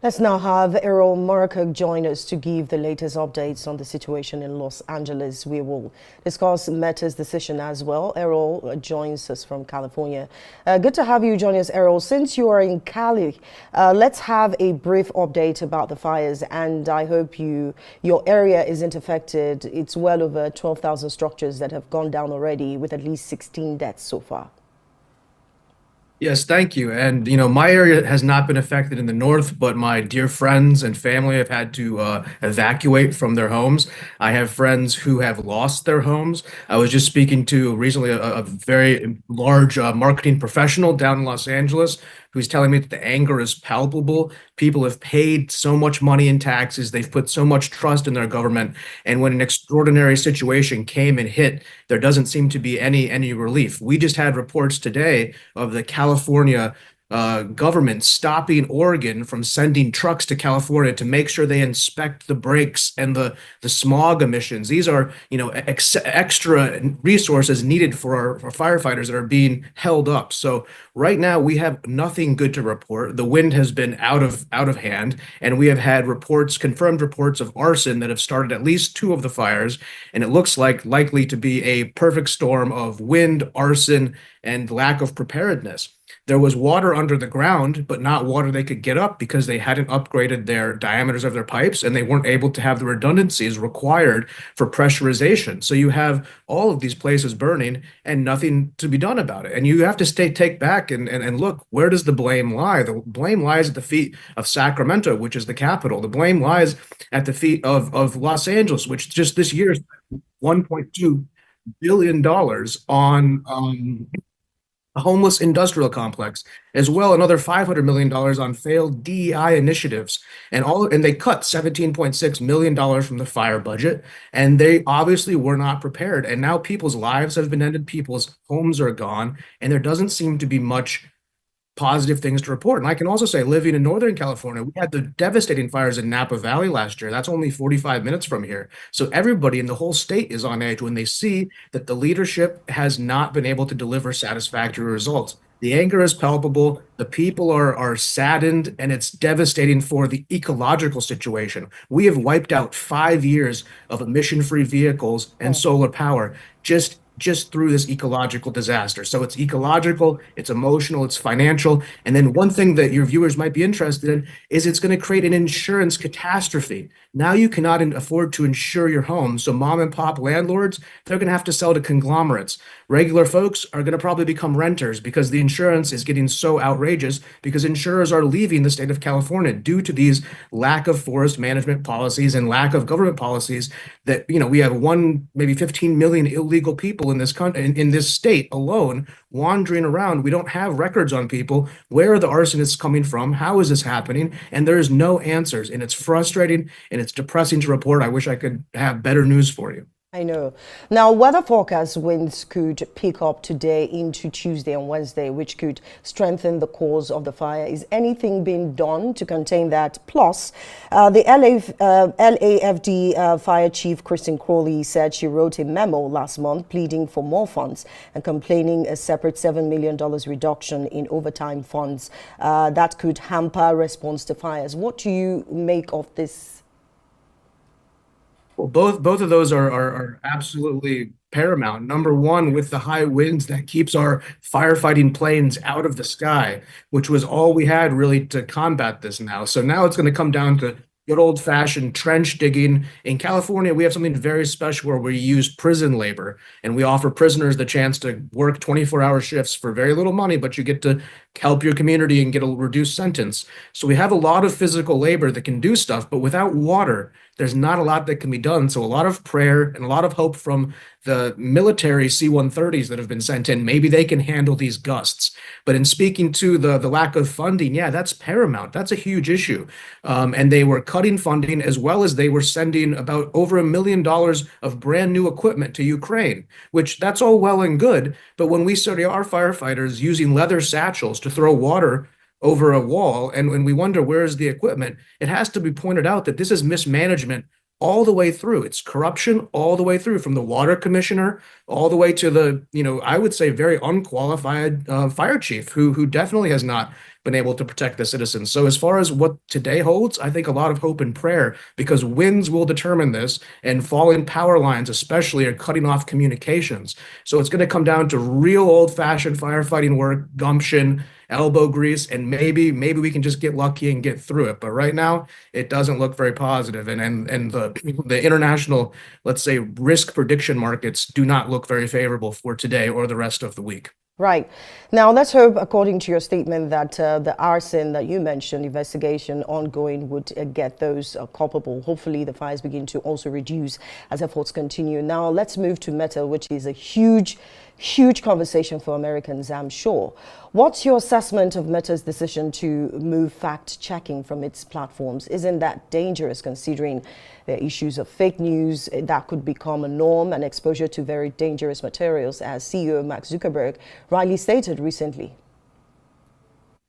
Let's now have Erol Morkoc join us to give the latest updates on the situation in Los Angeles. We will discuss Meta's decision as well. Erol joins us from California. Good to have you join us, Erol. Since you are in Cali, let's have a brief update about the fires. And I hope your area isn't affected. It's well over 12,000 structures that have gone down already, with at least 16 deaths so far. Yes, thank you. And my area has not been affected in the north, but my dear friends and family have had to evacuate from their homes. I have friends who have lost their homes. I was just speaking to recently a very large marketing professional down in Los Angeles who's telling me that the anger is palpable. People have paid so much money in taxes, they've put so much trust in their government, and when an extraordinary situation came and hit, there doesn't seem to be any relief. We just had reports today of the California government stopping Oregon from sending trucks to California to make sure they inspect the brakes and the smog emissions. These are, extra resources needed for our firefighters that are being held up. So right now we have nothing good to report. The wind has been out of hand, and we have had confirmed reports of arson that have started at least two of the fires, and it looks like likely to be a perfect storm of wind, arson, and lack of preparedness. There was water under the ground, but not water they could get up because they hadn't upgraded their diameters of their pipes, and they weren't able to have the redundancies required for pressurization. So you have all of these places burning and nothing to be done about it. And you have to take back and look, where does the blame lie? The blame lies at the feet of Sacramento, which is the capital. The blame lies at the feet of Los Angeles, which just this year spent $1.2 billion on a homeless industrial complex, as well another $500 million on failed DEI initiatives. And they cut $17.6 million from the fire budget, and they obviously were not prepared. And now people's lives have been ended, people's homes are gone, and there doesn't seem to be much positive things to report. And I can also say, living in Northern California, we had the devastating fires in Napa Valley last year. That's only 45 minutes from here. So everybody in the whole state is on edge when they see that the leadership has not been able to deliver satisfactory results. The anger is palpable. The people are saddened, and it's devastating for the ecological situation. We have wiped out 5 years of emission-free vehicles and solar power just through this ecological disaster. So it's ecological, it's emotional, it's financial. And then one thing that your viewers might be interested in is it's going to create an insurance catastrophe. Now you cannot afford to insure your home. So mom and pop landlords, they're going to have to sell to conglomerates. Regular folks are going to probably become renters because the insurance is getting so outrageous, because insurers are leaving the state of California due to these lack of forest management policies and lack of government policies that, we have maybe 15 million illegal people in this country, in this state alone, wandering around. We don't have records on people. Where are the arsonists coming from? How is this happening? And there is no answers. And it's frustrating and it's depressing to report. I wish I could have better news for you. I know. Now, weather forecast winds could pick up today into Tuesday and Wednesday, which could strengthen the cause of the fire. Is anything being done to contain that? Plus, the LAFD Fire Chief Kristen Crowley said she wrote a memo last month pleading for more funds and complaining a separate $7 million reduction in overtime funds that could hamper response to fires. What do you make of this? Well, both of those are absolutely paramount. Number one, with the high winds, that keeps our firefighting planes out of the sky, which was all we had really to combat this now. So now it's going to come down to good old-fashioned trench digging. In California, we have something very special where we use prison labor, and we offer prisoners the chance to work 24-hour shifts for very little money, but you get to help your community and get a reduced sentence. So we have a lot of physical labor that can do stuff, but without water, there's not a lot that can be done. So a lot of prayer and a lot of hope from the military C-130s that have been sent in. Maybe they can handle these gusts. But in speaking to the lack of funding, yeah, that's paramount. That's a huge issue. And they were cutting funding, as well as they were sending about over $1 million of brand new equipment to Ukraine, which that's all well and good. But when we study our firefighters using leather satchels to throw water over a wall, and when we wonder where's the equipment, it has to be pointed out that this is mismanagement all the way through. It's corruption all the way through, from the water commissioner all the way to the, I would say very unqualified fire chief who definitely has not been able to protect the citizens. So as far as what today holds, I think a lot of hope and prayer because winds will determine this, and falling power lines especially are cutting off communications. So it's going to come down to real old-fashioned firefighting work, gumption, elbow grease, and maybe we can just get lucky and get through it. But right now, it doesn't look very positive. And the international, let's say, risk prediction markets do not look very favorable for today or the rest of the week. Right. Now, let's hope, according to your statement, that the arson that you mentioned, investigation ongoing, would get those culpable. Hopefully, the fires begin to also reduce as efforts continue. Now, let's move to Meta, which is a huge conversation for Americans, I'm sure. What's your assessment of Meta's decision to move fact-checking from its platforms? Isn't that dangerous considering the issues of fake news that could become a norm and exposure to very dangerous materials, as CEO Mark Zuckerberg rightly stated recently?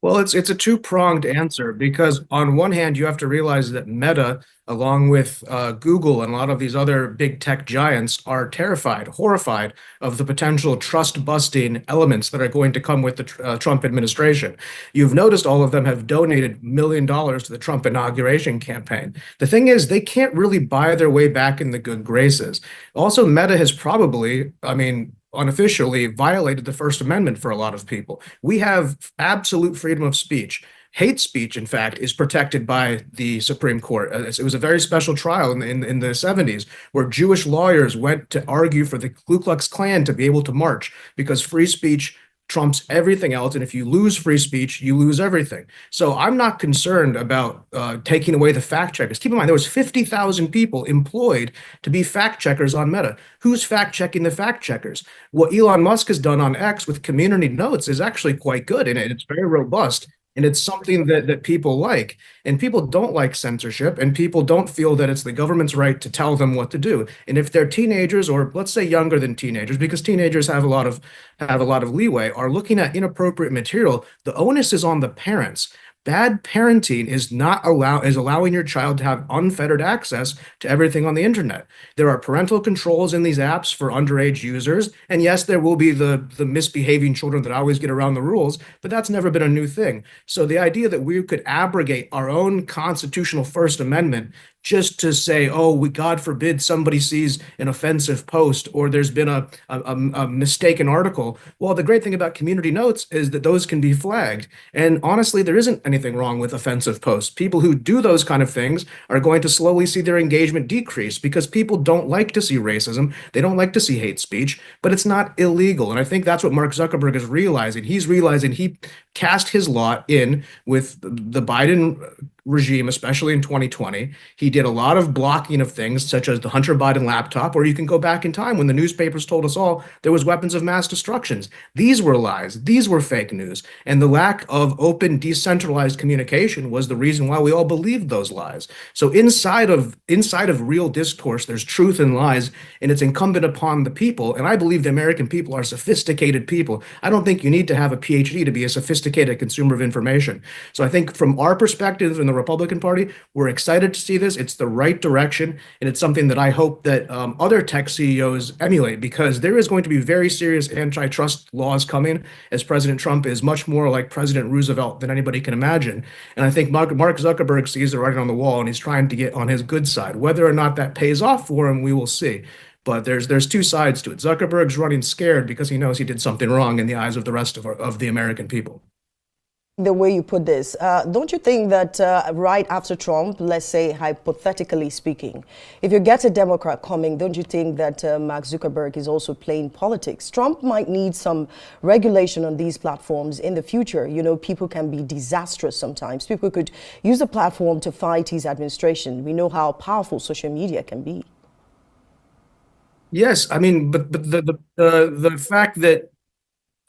Well, it's a two-pronged answer because on one hand, you have to realize that Meta, along with Google and a lot of these other big tech giants, are terrified, horrified of the potential trust-busting elements that are going to come with the Trump administration. You've noticed all of them have donated $1 million to the Trump inauguration campaign. The thing is, they can't really buy their way back in the good graces. Also, Meta has probably, I mean, unofficially violated the First Amendment for a lot of people. We have absolute freedom of speech. Hate speech, in fact, is protected by the Supreme Court. It was a very special trial in the 70s where Jewish lawyers went to argue for the Ku Klux Klan to be able to march because free speech trumps everything else. And if you lose free speech, you lose everything. So I'm not concerned about taking away the fact checkers. Keep in mind, there was 50,000 people employed to be fact checkers on Meta. Who's fact checking the fact checkers? What Elon Musk has done on X with community notes is actually quite good, and it's very robust. And it's something that people like. And people don't like censorship, and people don't feel that it's the government's right to tell them what to do. And if they're teenagers, or let's say younger than teenagers, because teenagers have a lot of leeway, are looking at inappropriate material, the onus is on the parents. Bad parenting is allowing your child to have unfettered access to everything on the internet. There are parental controls in these apps for underage users, and yes, there will be the misbehaving children that always get around the rules, but that's never been a new thing. So the idea that we could abrogate our own constitutional First Amendment just to say, oh, God forbid somebody sees an offensive post or there's been a mistaken article. Well, the great thing about community notes is that those can be flagged. And honestly, there isn't anything wrong with offensive posts. People who do those kind of things are going to slowly see their engagement decrease because people don't like to see racism. They don't like to see hate speech, but it's not illegal. And I think that's what Mark Zuckerberg is realizing. He's realizing he cast his lot in with the Biden regime, especially in 2020. He did a lot of blocking of things, such as the Hunter Biden laptop, or you can go back in time when the newspapers told us all there was weapons of mass destructions. These were lies. These were fake news. And the lack of open, decentralized communication was the reason why we all believed those lies. So inside of real discourse, there's truth and lies, and it's incumbent upon the people. And I believe the American people are sophisticated people. I don't think you need to have a PhD to be a sophisticated consumer of information. So I think from our perspective in the Republican Party, we're excited to see this. It's the right direction, and it's something that I hope that other tech CEOs emulate, because there is going to be very serious antitrust laws coming, as President Trump is much more like President Roosevelt than anybody can imagine. And I think Mark Zuckerberg sees the writing on the wall, and he's trying to get on his good side. Whether or not that pays off for him, we will see. But there's two sides to it. Zuckerberg's running scared because he knows he did something wrong in the eyes of the rest of the American people. The way you put this, don't you think that right after Trump, let's say hypothetically speaking, if you get a Democrat coming, don't you think that Mark Zuckerberg is also playing politics? Trump might need some regulation on these platforms in the future. You know, people can be disastrous sometimes. People could use the platform to fight his administration. We know how powerful social media can be. Yes, I mean, but the fact that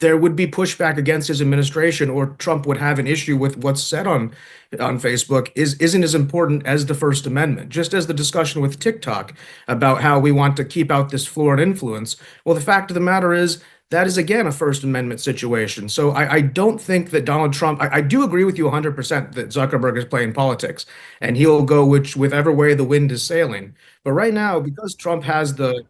there would be pushback against his administration, or Trump would have an issue with what's said on Facebook isn't as important as the First Amendment. Just as the discussion with TikTok about how we want to keep out this foreign influence. Well, the fact of the matter is that is, again, a First Amendment situation. So I don't think that Donald Trump, I do agree with you 100% that Zuckerberg is playing politics, and he'll go whichever way the wind is sailing. But right now, because Trump has the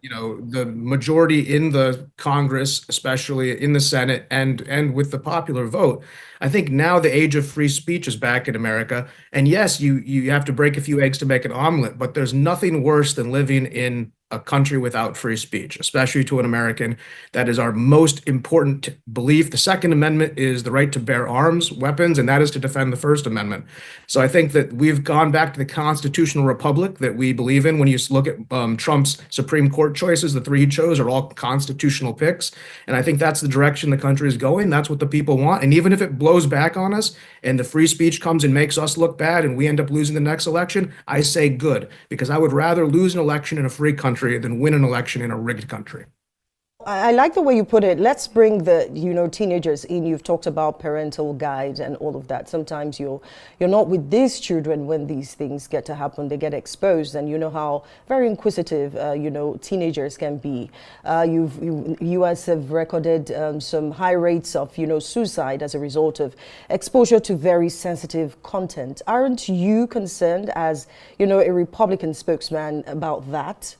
majority in the Congress, especially in the Senate and with the popular vote, I think now the age of free speech is back in America. And yes, you have to break a few eggs to make an omelet, but there's nothing worse than living in a country without free speech, especially to an American. That is our most important belief. The Second Amendment is the right to bear arms, weapons, and that is to defend the First Amendment. So I think that we've gone back to the constitutional republic that we believe in. When you look at Trump's Supreme Court choices, the three he chose are all constitutional picks. And I think that's the direction the country is going. That's what the people want. And even if it blows back on us and the free speech comes and makes us look bad and we end up losing the next election, I say good, because I would rather lose an election in a free country than win an election in a rigged country. I like the way you put it. Let's bring the, teenagers in. You've talked about parental guide and all of that. Sometimes you're not with these children when these things get to happen. They get exposed, and you know how very inquisitive, teenagers can be. U.S. have recorded some high rates of, suicide as a result of exposure to very sensitive content. Aren't you concerned as, a Republican spokesman about that?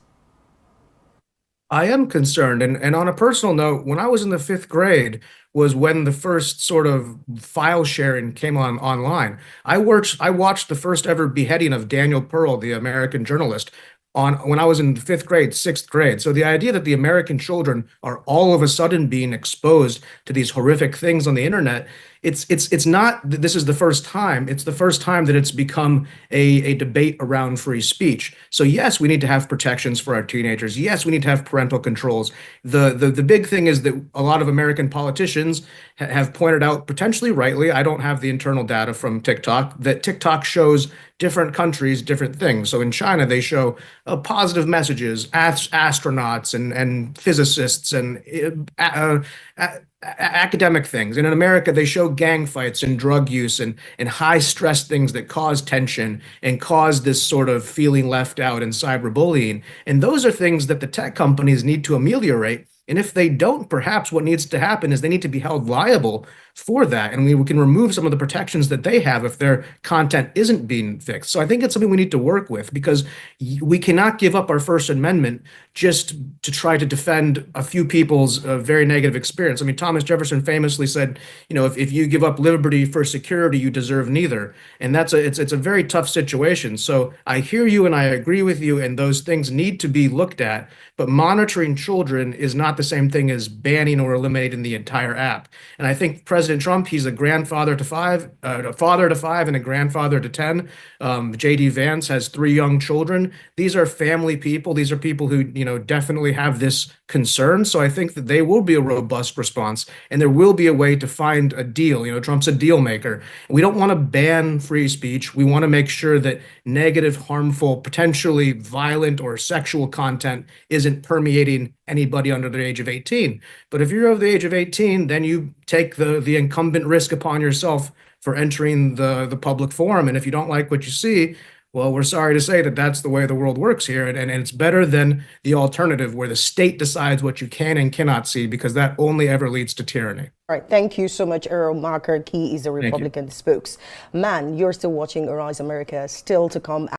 I am concerned. And on a personal note, when I was in the fifth grade was when the first sort of file sharing came online. I watched the first ever beheading of Daniel Pearl, the American journalist, on when I was in fifth grade, sixth grade. So the idea that the American children are all of a sudden being exposed to these horrific things on the internet, it's not that this is the first time. It's the first time that it's become a debate around free speech. So yes, we need to have protections for our teenagers. Yes, we need to have parental controls. The big thing is that a lot of American politicians have pointed out, potentially rightly, I don't have the internal data from TikTok, that TikTok shows different countries different things. So in China, they show positive messages, astronauts and physicists and academic things. And in America, they show gang fights and drug use and high stress things that cause tension and cause this sort of feeling left out and cyberbullying. And those are things that the tech companies need to ameliorate. And if they don't, perhaps what needs to happen is they need to be held liable for that. And we can remove some of the protections that they have if their content isn't being fixed. So I think it's something we need to work with, because we cannot give up our First Amendment just to try to defend a few people's very negative experience. I mean, Thomas Jefferson famously said, if you give up liberty for security, you deserve neither. And it's a very tough situation. So I hear you and I agree with you, and those things need to be looked at. But monitoring children is not the same thing as banning or eliminating the entire app. And I think President Trump, he's a grandfather to five, a father to five, and a grandfather to 10. J.D. Vance has 3 young children. These are family people. These are people who, definitely have this concern. So I think that they will be a robust response, and there will be a way to find a deal. Trump's a deal maker. We don't want to ban free speech. We want to make sure that negative, harmful, potentially violent or sexual content isn't permeating anybody under the age of 18. But if you're over the age of 18, then you take the incumbent risk upon yourself for entering the public forum. And if you don't like what you see, well, we're sorry to say that that's the way the world works here. And it's better than the alternative where the state decides what you can and cannot see, because that only ever leads to tyranny. All right. Thank you so much, Erol Morkoc. He is a Republican spokesman. You're still watching Arise America. Still to come.